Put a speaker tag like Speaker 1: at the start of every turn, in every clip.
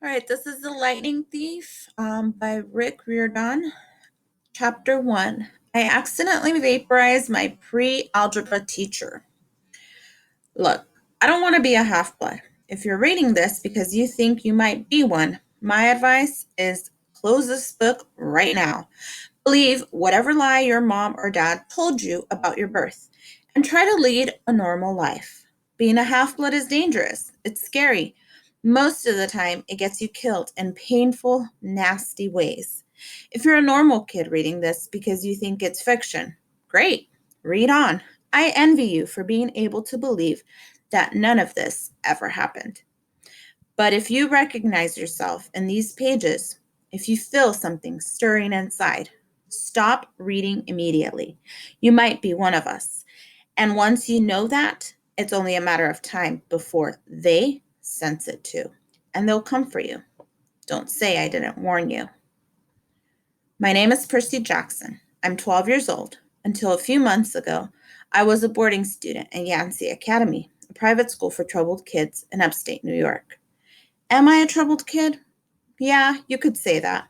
Speaker 1: All right, this is The Lightning Thief by Rick Riordan. Chapter 1. I accidentally vaporized my pre-algebra teacher. Look, I don't want to be a half-blood. If you're reading this because you think you might be one, my advice is close this book right now. Believe whatever lie your mom or dad told you about your birth and try to lead a normal life. Being a half blood is dangerous. It's scary. Most of the time, it gets you killed in painful, nasty ways. If you're a normal kid reading this because you think it's fiction, great, read on. I envy you for being able to believe that none of this ever happened. But if you recognize yourself in these pages, if you feel something stirring inside, stop reading immediately. You might be one of us. And once you know that, it's only a matter of time before they sense it too. And they'll come for you. Don't say I didn't warn you. My name is Percy Jackson. I'm 12 years old. Until a few months ago, I was a boarding student at Yancey Academy, a private school for troubled kids in upstate New York. Am I a troubled kid? Yeah, you could say that.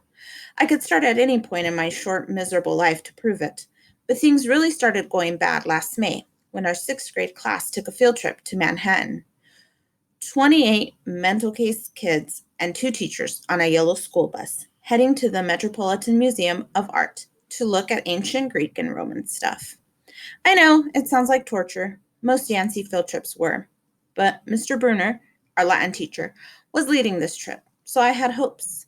Speaker 1: I could start at any point in my short, miserable life to prove it. But things really started going bad last May when our sixth grade class took a field trip to Manhattan. 28 mental case kids and two teachers on a yellow school bus heading to the Metropolitan Museum of Art to look at ancient Greek and Roman stuff. I know, it sounds like torture. Most Yancey field trips were. But Mr. Bruner, our Latin teacher, was leading this trip, so I had hopes.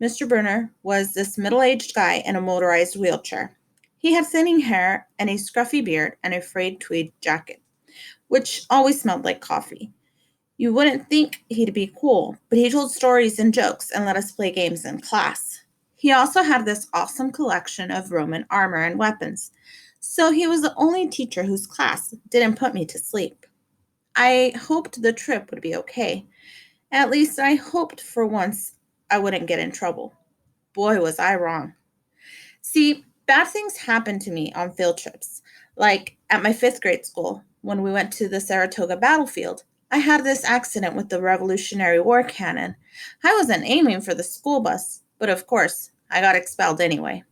Speaker 1: Mr. Bruner was this middle-aged guy in a motorized wheelchair. He had thinning hair and a scruffy beard and a frayed tweed jacket, which always smelled like coffee. You wouldn't think he'd be cool, but he told stories and jokes and let us play games in class. He also had this awesome collection of Roman armor and weapons, so he was the only teacher whose class didn't put me to sleep. I hoped the trip would be okay. At least I hoped for once I wouldn't get in trouble. Boy, was I wrong. See, bad things happen to me on field trips. Like at my fifth grade school, when we went to the Saratoga battlefield, I had this accident with the Revolutionary War cannon. I wasn't aiming for the school bus, but of course, I got expelled anyway.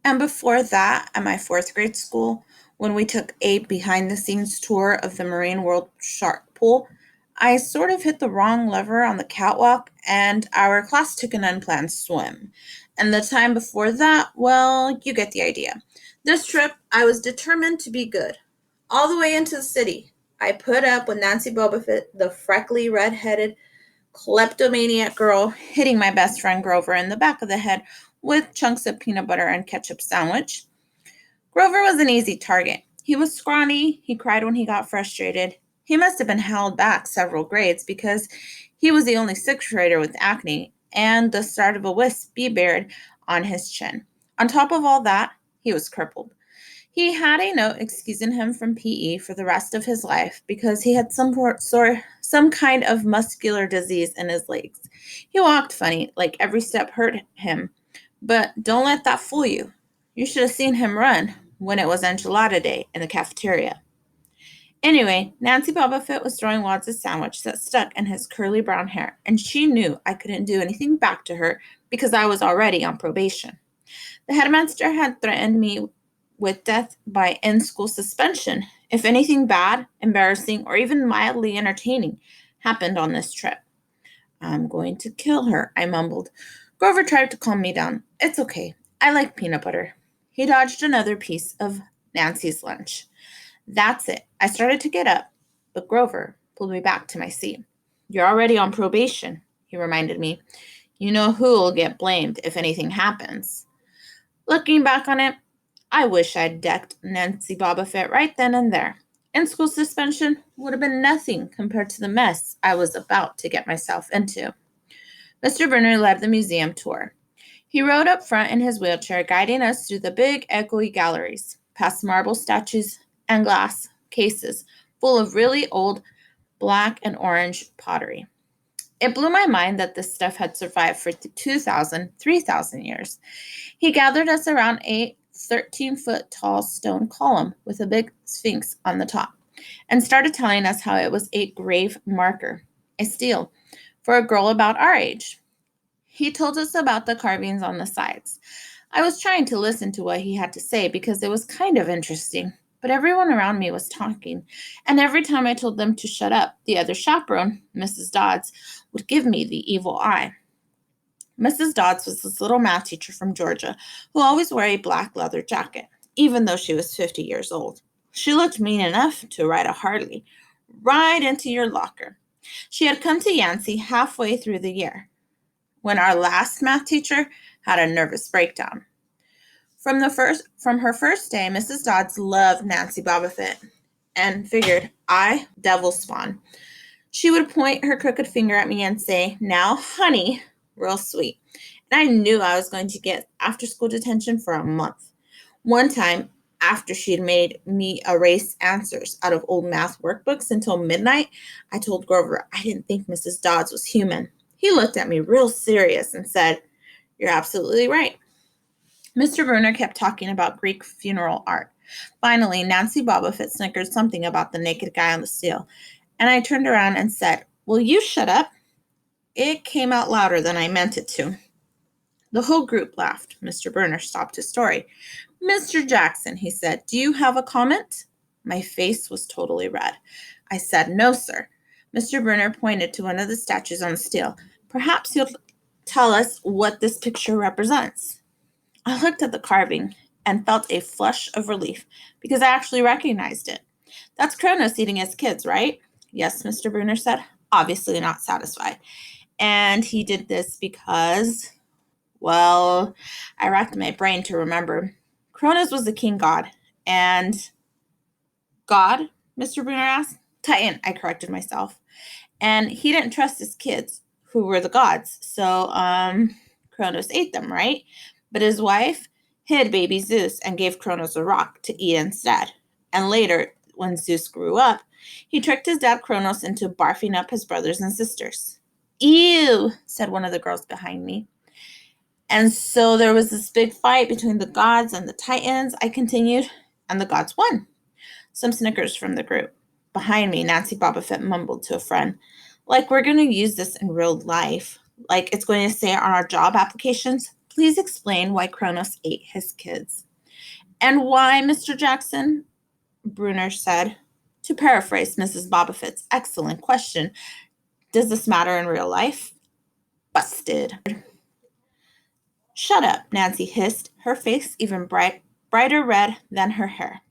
Speaker 1: And before that, at my fourth grade school, when we took a behind the scenes tour of the Marine World Shark Pool, I sort of hit the wrong lever on the catwalk and our class took an unplanned swim. And the time before that, well, you get the idea. This trip, I was determined to be good. All the way into the city, I put up with Nancy Bobofit, the freckly, red-headed, kleptomaniac girl, hitting my best friend Grover in the back of the head with chunks of peanut butter and ketchup sandwich. Grover was an easy target. He was scrawny, he cried when he got frustrated. He must have been held back several grades because he was the only sixth grader with acne and the start of a wispy beard on his chin. On top of all that, he was crippled. He had a note excusing him from PE for the rest of his life because he had some kind of muscular disease in his legs. He walked funny, like every step hurt him. But don't let that fool you. You should have seen him run when it was enchilada day in the cafeteria. Anyway, Nancy Bobofit was throwing wads of sandwich that stuck in his curly brown hair, and she knew I couldn't do anything back to her because I was already on probation. The headmaster had threatened me with death by in-school suspension if anything bad, embarrassing, or even mildly entertaining happened on this trip. I'm going to kill her, I mumbled. Grover tried to calm me down. It's okay. I like peanut butter. He dodged another piece of Nancy's lunch. That's it. I started to get up, but Grover pulled me back to my seat. You're already on probation, he reminded me. You know who'll get blamed if anything happens. Looking back on it, I wish I'd decked Nancy Bobofit right then and there. In-school suspension would have been nothing compared to the mess I was about to get myself into. Mr. Brunner led the museum tour. He rode up front in his wheelchair, guiding us through the big, echoey galleries, past marble statues and glass cases full of really old black and orange pottery. It blew my mind that this stuff had survived for 2,000, 3,000 years. He gathered us around a 13-foot tall stone column with a big sphinx on the top and started telling us how it was a grave marker. a steal for a girl about our age. He told us about the carvings on the sides. I was trying to listen to what he had to say because it was kind of interesting, but everyone around me was talking, and every time I told them to shut up, the other chaperone, Mrs. Dodds, would give me the evil eye. Mrs. Dodds was this little math teacher from Georgia who always wore a black leather jacket, even though she was 50 years old. She looked mean enough to write a Harley right into your locker. She had come to Yancey halfway through the year when our last math teacher had a nervous breakdown. From her first day, Mrs. Dodds loved Nancy Bobbitt and figured I devil spawn. She would point her crooked finger at me and say, "Now, honey," real sweet. And I knew I was going to get after-school detention for a month. One time, after she'd made me erase answers out of old math workbooks until midnight, I told Grover I didn't think Mrs. Dodds was human. He looked at me real serious and said, "You're absolutely right." Mr. Bruner kept talking about Greek funeral art. Finally, Nancy Bobbitt snickered something about the naked guy on the steel, and I turned around and said, "Will you shut up?" It came out louder than I meant it to. The whole group laughed. Mr. Bruner stopped his story. "Mr. Jackson," he said, "do you have a comment?" My face was totally red. I said, "No, sir." Mr. Bruner pointed to one of the statues on the steel. "Perhaps you'll tell us what this picture represents." I looked at the carving and felt a flush of relief because I actually recognized it. "That's Kronos eating his kids, right?" "Yes," Mr. Bruner said, obviously not satisfied. "And he did this because..." Well, I racked my brain to remember. Kronos was the king god. And God? Mr. Bruner asked. Titan, I corrected myself. And he didn't trust his kids, who were the gods. So, Kronos ate them, right? But his wife hid baby Zeus and gave Kronos a rock to eat instead. And later, when Zeus grew up, he tricked his dad Kronos into barfing up his brothers and sisters. "Ew," said one of the girls behind me. "And so there was this big fight between the gods and the Titans," I continued, "and the gods won." Some snickers from the group. Behind me, Nancy Bobbitt mumbled to a friend, "Like we're going to use this in real life. Like it's going to say on our job applications, please explain why Kronos ate his kids." "And why, Mr. Jackson?" Bruner said. To paraphrase Mrs. Bobbitt's excellent question, does this matter in real life? Busted. "Shut up," Nancy hissed, her face even brighter red than her hair.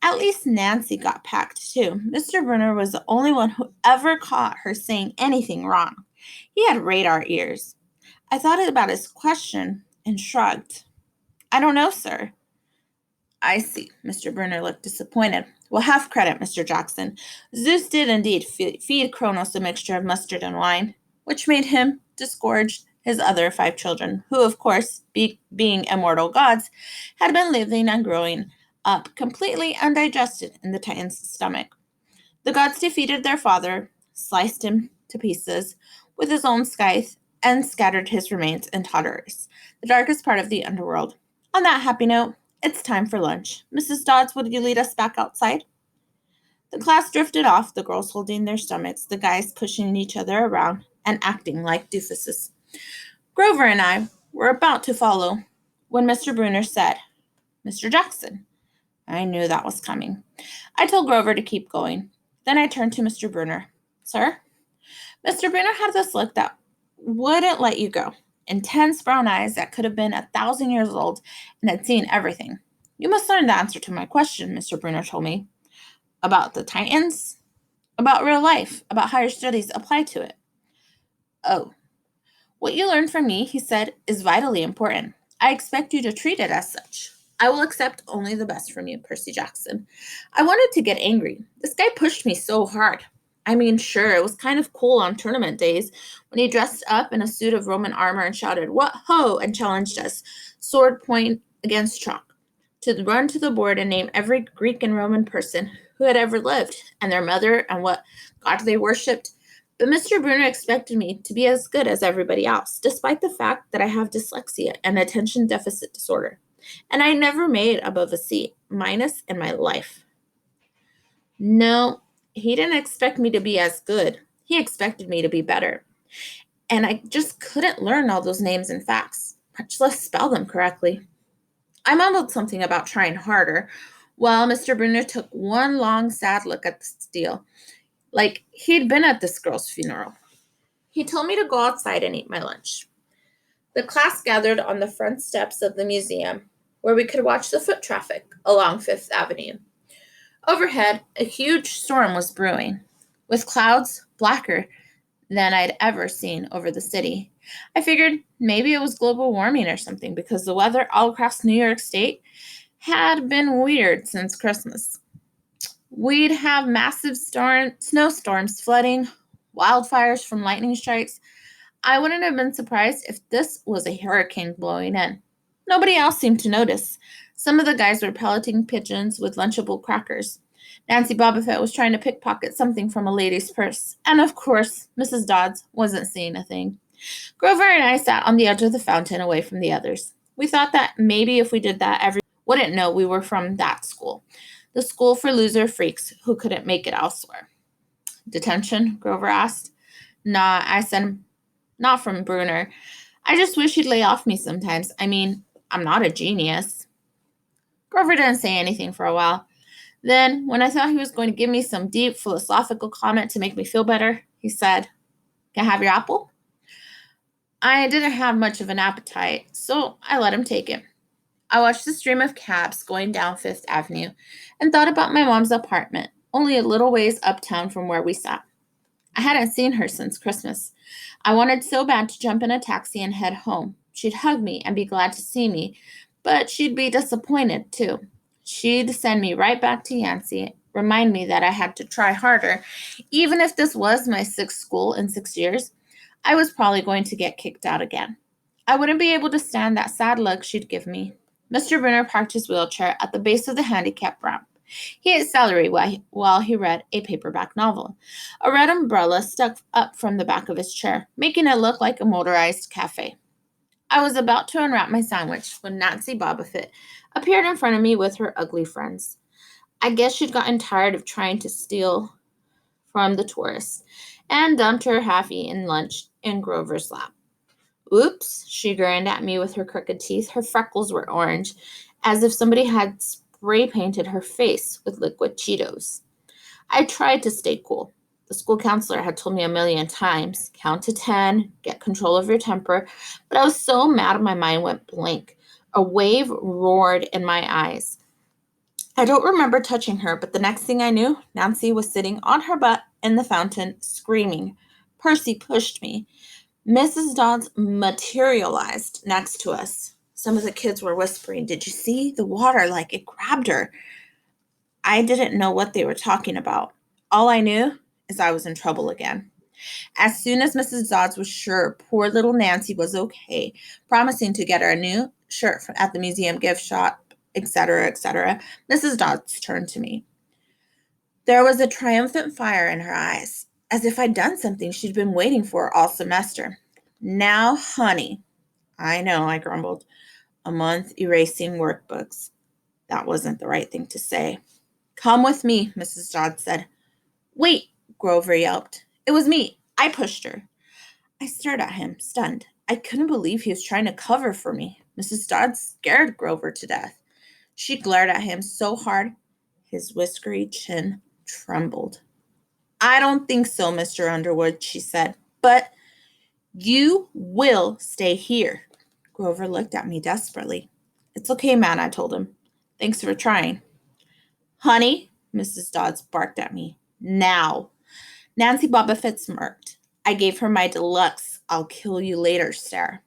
Speaker 1: At least Nancy got packed, too. Mr. Bruner was the only one who ever caught her saying anything wrong. He had radar ears. I thought about his question and shrugged. "I don't know, sir." "I see." Mr. Bruner looked disappointed. "Well, half credit, Mr. Jackson. Zeus did indeed feed Kronos a mixture of mustard and wine, which made him disgorge his other 5 children, who, of course, being immortal gods, had been living and growing up completely undigested in the Titan's stomach. The gods defeated their father, sliced him to pieces with his own scythe, and scattered his remains in Tartarus, the darkest part of the underworld. On that happy note, it's time for lunch. Mrs. Dodds, would you lead us back outside?" The class drifted off, the girls holding their stomachs, the guys pushing each other around and acting like doofuses. Grover and I were about to follow when Mr. Bruner said, "Mr. Jackson." I knew that was coming. I told Grover to keep going. Then I turned to Mr. Bruner. "Sir?" Mr. Bruner had this look that wouldn't let you go. Intense brown eyes that could have been 1,000 years old and had seen everything. "You must learn the answer to my question," Mr. Bruner told me. "About the Titans?" "About real life, about how your studies apply to it." "Oh. What you learn from me," he said, "is vitally important. I expect you to treat it as such. I will accept only the best from you, Percy Jackson." I wanted to get angry. This guy pushed me so hard. I mean, sure, it was kind of cool on tournament days when he dressed up in a suit of Roman armor and shouted, "What ho!" and challenged us, sword point against chalk, to run to the board and name every Greek and Roman person who had ever lived, and their mother and what god they worshipped. But Mr. Bruner expected me to be as good as everybody else, despite the fact that I have dyslexia and attention deficit disorder. And I never made above a C minus in my life. No, he didn't expect me to be as good. He expected me to be better, and I just couldn't learn all those names and facts, much less spell them correctly. I mumbled something about trying harder, while Mr. Brunner took one long, sad look at the steel, like he'd been at this girl's funeral. He told me to go outside and eat my lunch. The class gathered on the front steps of the museum, where we could watch the foot traffic along Fifth Avenue. Overhead, a huge storm was brewing, with clouds blacker than I'd ever seen over the city. I figured maybe it was global warming or something because the weather all across New York State had been weird since Christmas. We'd have massive snowstorms, flooding, wildfires from lightning strikes. I wouldn't have been surprised if this was a hurricane blowing in. Nobody else seemed to notice. Some of the guys were pelleting pigeons with Lunchable crackers. Nancy Bobbitt was trying to pickpocket something from a lady's purse. And of course, Mrs. Dodds wasn't seeing a thing. Grover and I sat on the edge of the fountain away from the others. We thought that maybe if we did that, everyone wouldn't know we were from that school. The school for loser freaks who couldn't make it elsewhere. Detention? Grover asked. Nah, I said, not from Brunner. I just wish he'd lay off me sometimes. I mean, I'm not a genius. Grover didn't say anything for a while. Then, when I thought he was going to give me some deep philosophical comment to make me feel better, he said, Can I have your apple? I didn't have much of an appetite, so I let him take it. I watched the stream of cabs going down Fifth Avenue and thought about my mom's apartment, only a little ways uptown from where we sat. I hadn't seen her since Christmas. I wanted so bad to jump in a taxi and head home. She'd hug me and be glad to see me, but she'd be disappointed too. She'd send me right back to Yancey, remind me that I had to try harder. Even if this was my sixth school in 6 years, I was probably going to get kicked out again. I wouldn't be able to stand that sad look she'd give me. Mr. Brunner parked his wheelchair at the base of the handicap ramp. He ate celery while he read a paperback novel. A red umbrella stuck up from the back of his chair, making it look like a motorized cafe. I was about to unwrap my sandwich when Nancy Bobbitt appeared in front of me with her ugly friends. I guess she'd gotten tired of trying to steal from the tourists and dumped her half-eaten lunch in Grover's lap. Oops, she grinned at me with her crooked teeth. Her freckles were orange, as if somebody had spray painted her face with liquid Cheetos. I tried to stay cool. The school counselor had told me a million times, count to 10, get control of your temper, but I was so mad my mind went blank. A wave roared in my eyes. I don't remember touching her, but the next thing I knew, Nancy was sitting on her butt in the fountain, screaming. Percy pushed me. Mrs. Dodds materialized next to us. Some of the kids were whispering, Did you see the water? Like it grabbed her. I didn't know what they were talking about. All I knew is I was in trouble again. As soon as Mrs. Dodds was sure poor little Nancy was okay, promising to get her a new shirt at the museum gift shop, etc., Mrs. Dodds turned to me. There was a triumphant fire in her eyes, as if I'd done something she'd been waiting for all semester. Now, honey. I know, I grumbled. A month erasing workbooks. That wasn't the right thing to say. Come with me, Mrs. Dodds said. Wait, Grover yelped. It was me. I pushed her. I stared at him, stunned. I couldn't believe he was trying to cover for me. Mrs. Dodds scared Grover to death. She glared at him so hard, his whiskery chin trembled. I don't think so, Mr. Underwood, she said, but you will stay here. Grover looked at me desperately. It's okay, man, I told him. Thanks for trying. Honey, Mrs. Dodds barked at me. Now. Nancy Bobbitt smirked. I gave her my deluxe I'll kill you later stare.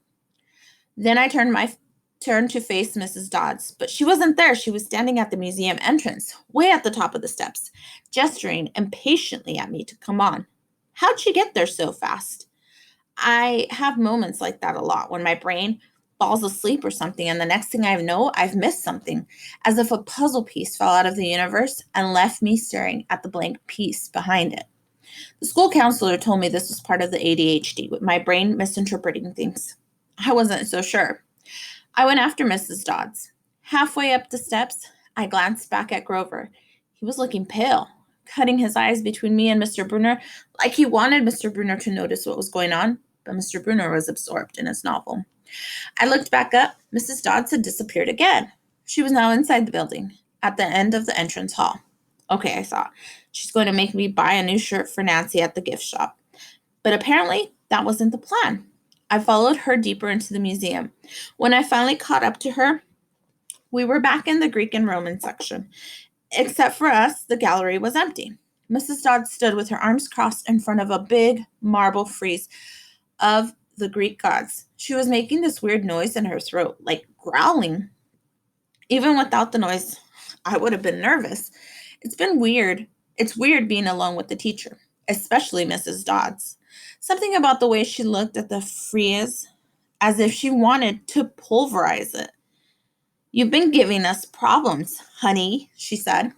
Speaker 1: Then I turned to face Mrs. Dodds, but she wasn't there. She was standing at the museum entrance, way at the top of the steps, gesturing impatiently at me to come on. How'd she get there so fast? I have moments like that a lot when my brain falls asleep or something, and the next thing I know, I've missed something, as if a puzzle piece fell out of the universe and left me staring at the blank piece behind it. The school counselor told me this was part of the ADHD, with my brain misinterpreting things. I wasn't so sure. I went after Mrs. Dodds. Halfway up the steps, I glanced back at Grover. He was looking pale, cutting his eyes between me and Mr. Brunner, like he wanted Mr. Brunner to notice what was going on, but Mr. Brunner was absorbed in his novel. I looked back up. Mrs. Dodds had disappeared again. She was now inside the building, at the end of the entrance hall. Okay, I thought, she's going to make me buy a new shirt for Nancy at the gift shop. But apparently, that wasn't the plan. I followed her deeper into the museum. When I finally caught up to her, we were back in the Greek and Roman section. Except for us, the gallery was empty. Mrs. Dodds stood with her arms crossed in front of a big marble frieze of the Greek gods. She was making this weird noise in her throat, like growling. Even without the noise, I would have been nervous. It's weird being alone with the teacher, especially Mrs. Dodds. Something about the way she looked at the frieze, as if she wanted to pulverize it. You've been giving us problems, honey, she said.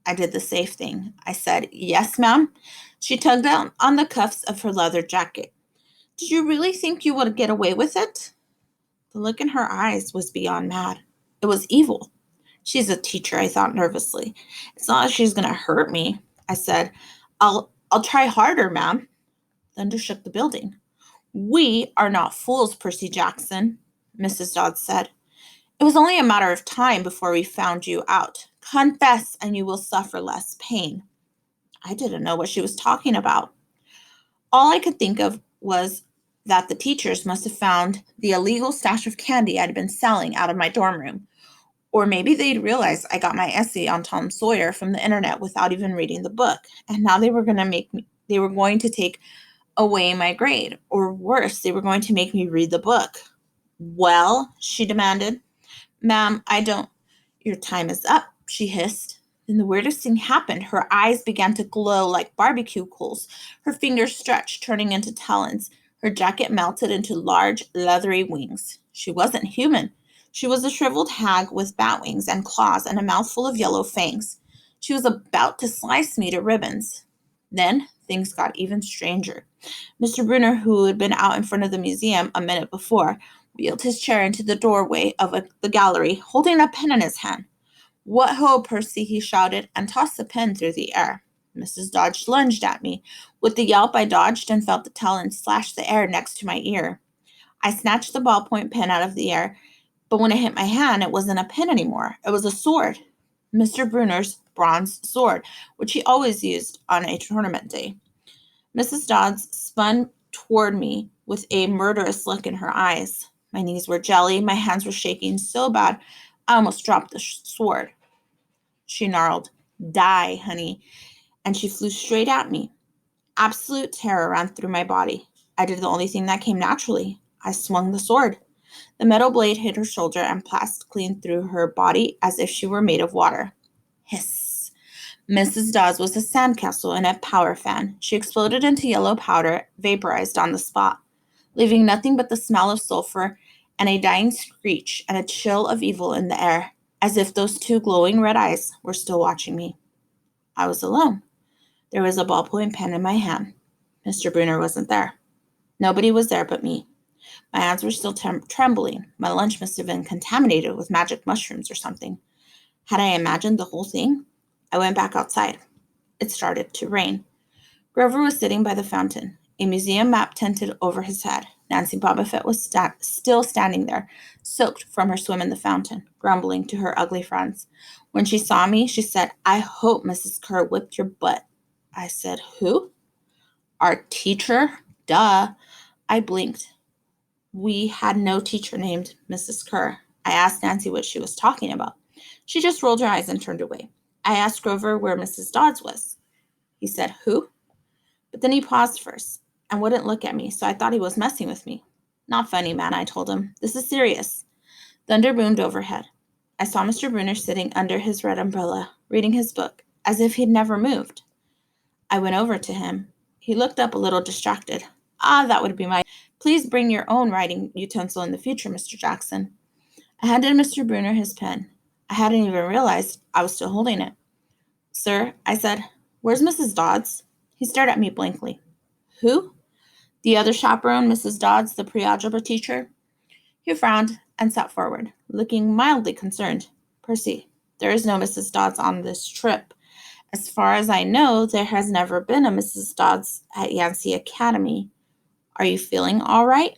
Speaker 1: I did the safe thing. I said, yes, ma'am. She tugged on the cuffs of her leather jacket. Did you really think you would get away with it? The look in her eyes was beyond mad. It was evil. She's a teacher, I thought nervously. It's not like she's going to hurt me. I said, I'll try harder, ma'am. Thunder shook the building. We are not fools, Percy Jackson, Mrs. Dodds said. It was only a matter of time before we found you out. Confess, and you will suffer less pain. I didn't know what she was talking about. All I could think of was that the teachers must have found the illegal stash of candy I'd been selling out of my dorm room. Or maybe they'd realized I got my essay on Tom Sawyer from the internet without even reading the book, and now they were going to take away my grade. Or worse, they were going to make me read the book. Well, she demanded. Ma'am, your time is up, she hissed. Then the weirdest thing happened. Her eyes began to glow like barbecue coals. Her fingers stretched, turning into talons. Her jacket melted into large, leathery wings. She wasn't human. She was a shriveled hag with bat wings and claws and a mouthful of yellow fangs. She was about to slice me to ribbons. Then things got even stranger. Mr. Brunner, who had been out in front of the museum a minute before, wheeled his chair into the doorway of the gallery, holding a pen in his hand. What ho, Percy, he shouted, and tossed the pen through the air. Mrs. Dodge lunged at me. With the yelp, I dodged and felt the talons slash the air next to my ear. I snatched the ballpoint pen out of the air, but when it hit my hand, it wasn't a pen anymore. It was a sword. Mr. Brunner's bronze sword, which he always used on a tournament day. Mrs. Dodds spun toward me with a murderous look in her eyes. My knees were jelly, my hands were shaking so bad I almost dropped the sword. She gnarled, Die, honey, and she flew straight at me. Absolute terror ran through my body. I did the only thing that came naturally. I swung the sword. The metal blade hit her shoulder and passed clean through her body as if she were made of water. Hiss. Mrs. Dawes was a sandcastle in a power fan. She exploded into yellow powder, vaporized on the spot, leaving nothing but the smell of sulfur and a dying screech and a chill of evil in the air, as if those two glowing red eyes were still watching me. I was alone. There was a ballpoint pen in my hand. Mr. Brunner wasn't there. Nobody was there but me. My hands were still trembling. My lunch must have been contaminated with magic mushrooms or something. Had I imagined the whole thing? I went back outside. It started to rain. Grover was sitting by the fountain, a museum map tented over his head. Nancy Bobbitt was still standing there, soaked from her swim in the fountain, grumbling to her ugly friends. When she saw me, she said, I hope Mrs. Kerr whipped your butt. I said, Who? Our teacher? Duh. I blinked. We had no teacher named Mrs. Kerr. I asked Nancy what she was talking about. She just rolled her eyes and turned away. I asked Grover where Mrs. Dodds was. He said, Who? But then he paused first and wouldn't look at me, so I thought he was messing with me. Not funny, man, I told him. This is serious. Thunder boomed overhead. I saw Mr. Brunner sitting under his red umbrella, reading his book, as if he'd never moved. I went over to him. He looked up a little distracted. That would be my... Please bring your own writing utensil in the future, Mr. Jackson. I handed Mr. Brunner his pen. I hadn't even realized I was still holding it. Sir, I said, where's Mrs. Dodds? He stared at me blankly. Who? The other chaperone, Mrs. Dodds, the pre-algebra teacher. He frowned and sat forward, looking mildly concerned. Percy, there is no Mrs. Dodds on this trip. As far as I know, there has never been a Mrs. Dodds at Yancey Academy. Are you feeling all right?